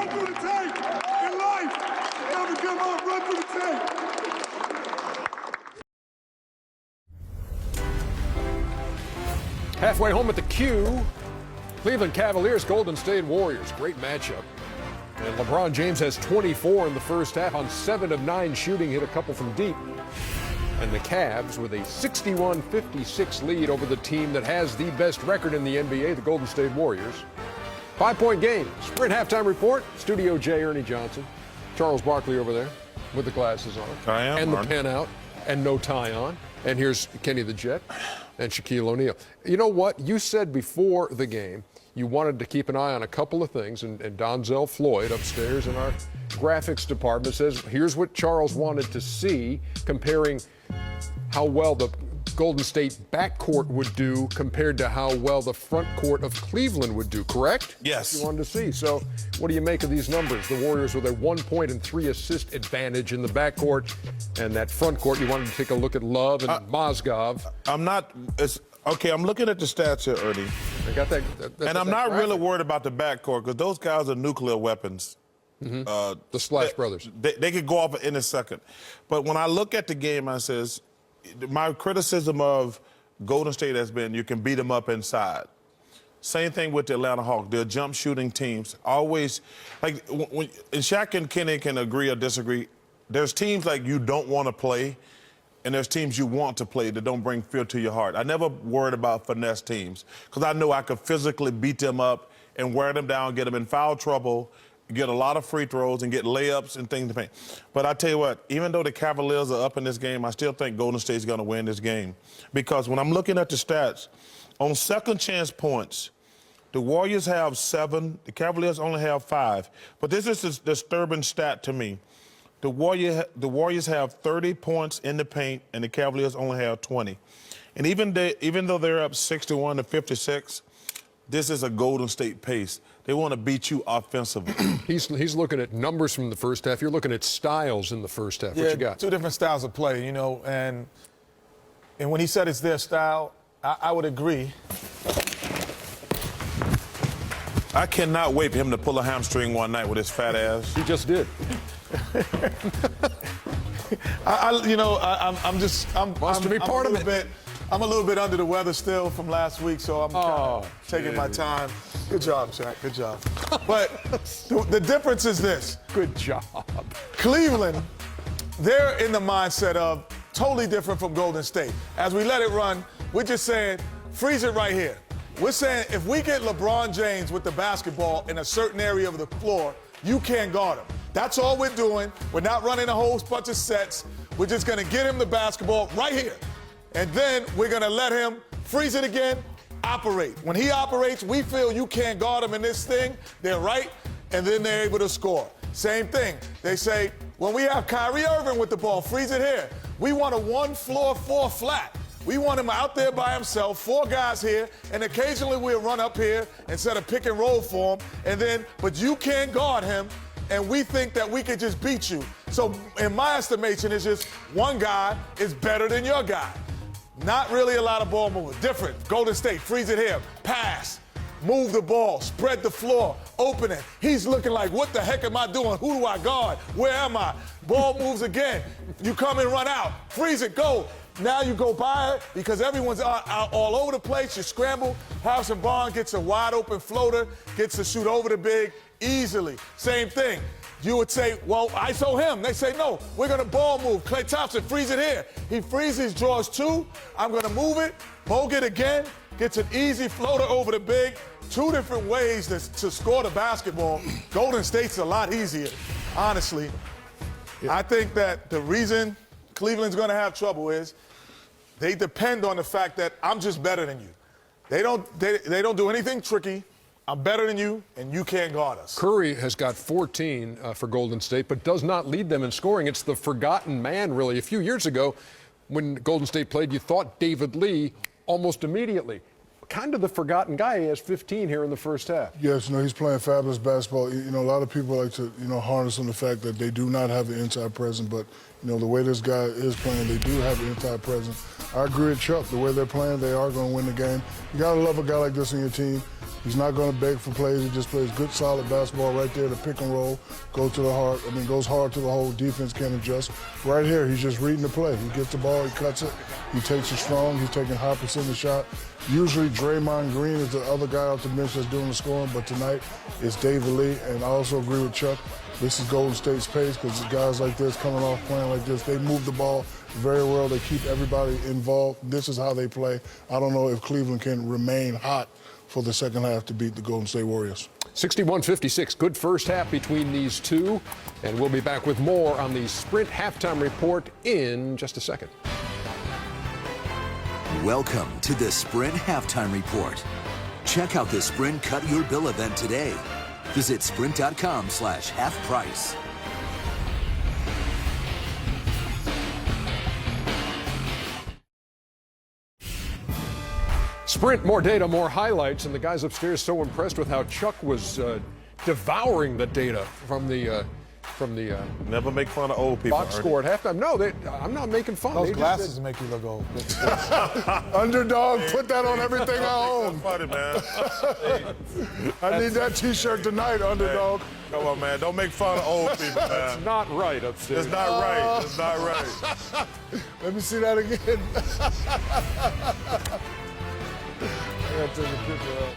run through the tape. In life, never give up, run through the tape. Halfway home at the Q, Cleveland Cavaliers, Golden State Warriors. Great matchup. And LeBron James has 24 in the first half on 7 of 9 shooting, hit a couple from deep. And the Cavs with a 61-56 lead over the team that has the best record in the NBA, the Golden State Warriors. 5-point game. Sprint halftime report. Studio J. Ernie Johnson. Charles Barkley over there with the glasses on. I am, and the pen out and no tie on. And here's Kenny the Jet and Shaquille O'Neal. You know what? You said before the game you wanted to keep an eye on a couple of things, and Donzel Floyd upstairs in our graphics department says here's what Charles wanted to see, comparing how well the Golden State backcourt would do compared to how well the front court of Cleveland would do, correct? Yes. You wanted to see. So what do you make of these numbers? The Warriors with a 1-point and 3 assist advantage in the backcourt, and that front court, you wanted to take a look at Love and Mozgov. I'm looking at the stats here, Ernie. I got that. And I'm not really worried about the backcourt because those guys are nuclear weapons. Mm-hmm. The Splash Brothers. They could go off in a second. But when I look at the game, I says, my criticism of Golden State has been you can beat them up inside. Same thing with the Atlanta Hawks. They're jump shooting teams. Always, like, and Shaq and Kenny can agree or disagree. There's teams like you don't want to play, and there's teams you want to play that don't bring fear to your heart. I never worried about finesse teams because I know I could physically beat them up and wear them down, get them in foul trouble, get a lot of free throws and get layups and things to paint. But I tell you what, even though the Cavaliers are up in this game, I still think Golden State's going to win this game. Because when I'm looking at the stats, on second chance points, the Warriors have 7, the Cavaliers only have 5. But this is a disturbing stat to me. The Warriors have 30 points in the paint, and the Cavaliers only have 20. And even though they're up 61-56, this is a Golden State pace. They want to beat you offensively. He's looking at numbers from the first half. You're looking at styles in the first half. Yeah, what you got? 2 different styles of play, you know, and when he said it's their style, I would agree. I cannot wait for him to pull a hamstring one night with his fat ass. He just did. I'm a little bit under the weather still from last week, so I'm taking my time. Good job, Shaq. Good job. But the difference is this. Good job. Cleveland, they're in the mindset of totally different from Golden State. As we let it run, we're just saying, freeze it right here. We're saying if we get LeBron James with the basketball in a certain area of the floor, you can't guard him. That's all we're doing. We're not running a whole bunch of sets. We're just going to get him the basketball right here. And then we're going to let him freeze it again, operate. When he operates, we feel you can't guard him in this thing. They're right, and then they're able to score. Same thing. They say, when we have Kyrie Irving with the ball, freeze it here. We want a 1-floor, 4 flat. We want him out there by himself, 4 guys here, and occasionally we'll run up here and set a pick and roll for him. But you can't guard him, and we think that we can just beat you. So in my estimation, it's just one guy is better than your guy. Not really a lot of ball movement. Different. Golden State, freeze it here. Pass. Move the ball. Spread the floor. Open it. He's looking like, what the heck am I doing? Who do I guard? Where am I? Ball moves again. You come and run out. Freeze it. Go. Now you go by it because everyone's out all over the place. You scramble. Harrison Barnes gets a wide open floater. Gets to shoot over the big easily. Same thing. You would say, well, ISO him. They say, no, we're going to ball move. Klay Thompson, freeze it here. He freezes, draws 2. I'm going to move it. Bogut again. Gets an easy floater over the big. 2 different ways to score the basketball. Golden State's a lot easier, honestly. Yeah. I think that the reason Cleveland's going to have trouble is they depend on the fact that I'm just better than you. They don't do anything tricky. I'm better than you, and you can't guard us. Curry has got 14 for Golden State, but does not lead them in scoring. It's the forgotten man, really. A few years ago, when Golden State played, you thought David Lee almost immediately. Kind of the forgotten guy. He has 15 here in the first half. Yes, he's playing fabulous basketball. A lot of people like to, harness on the fact that they do not have the inside presence, but, the way this guy is playing, they do have the inside presence. I agree with Chuck. The way they're playing, they are going to win the game. You got to love a guy like this in your team. He's not going to beg for plays. He just plays good, solid basketball right there, the pick and roll, goes hard to the hole. Defense can't adjust. Right here, he's just reading the play. He gets the ball, he cuts it, he takes it strong, he's taking high percentage shot. Usually Draymond Green is the other guy off the bench that's doing the scoring, but tonight it's David Lee, and I also agree with Chuck. This is Golden State's pace because guys like this coming off playing like this, they move the ball very well. They keep everybody involved. This is how they play. I don't know if Cleveland can remain hot for the second half to beat the Golden State Warriors. 61-56, good first half between these two. And we'll be back with more on the Sprint halftime report in just a second. Welcome to the Sprint halftime report. Check out the Sprint Cut Your Bill event today. Visit sprint.com/half-price. Sprint, more data, more highlights, and the guys upstairs so impressed with how Chuck was devouring the data from the Never make fun of old people. box score at halftime. No, I'm not making fun. Those They just glasses said- make you look old. Underdog, put that on everything I own. Funny, man. I need that T-shirt tonight, Underdog. Come on, man. Don't make fun of old people, man. It's not right upstairs. It's not right. It's not right. Let me see that again. I gotta take a picture of